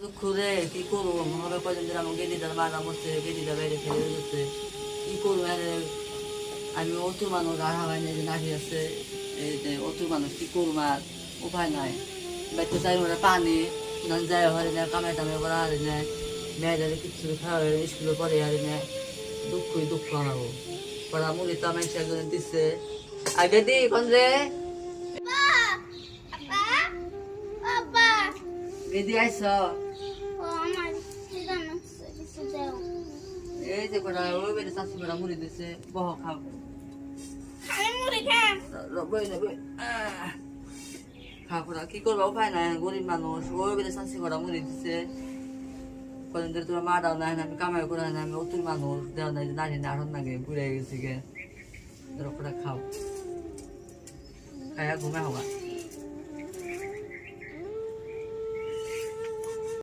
দুঃখ রে কি করবো হবে কয়দিন ধরে আমার গেদিটার মারা মরছে গেদিটা বাইরে ফেলে গেছে কি করবো আমি অতুর মানুষ আর হাওয়াই নেই যে নাকি আছে এই যে অতুর মানুষ কি করবো আর উপায় নাই বাইতে চাই মানে পানি যাই হারি না কামে টামে করা হারি না মেয়েদের কিছু খাওয়া স্কুলে পড়ে হারি না দুঃখই দুঃখ আমার পড়া মুড়ি তো আমার একজন দিচ্ছে আগে দি কোন রে দিদি আইস এই যে কটা ওই বেড়ে শাশি কটা মুড়ি দিছে বহ খাও খাও কটা কি করবো উপায় নাই গরিব মানুষ ওই বেড়ে শাশি কটা মুড়ি দিছে কদিন ধরে তোমার মা দাও নাই আমি কামাই করে না আমি অতুল মানুষ দেওয়া নাই নারী না আরন নাগে ঘুরে গেছি গে কটা খাও খাইয়া ঘুমে হওয়া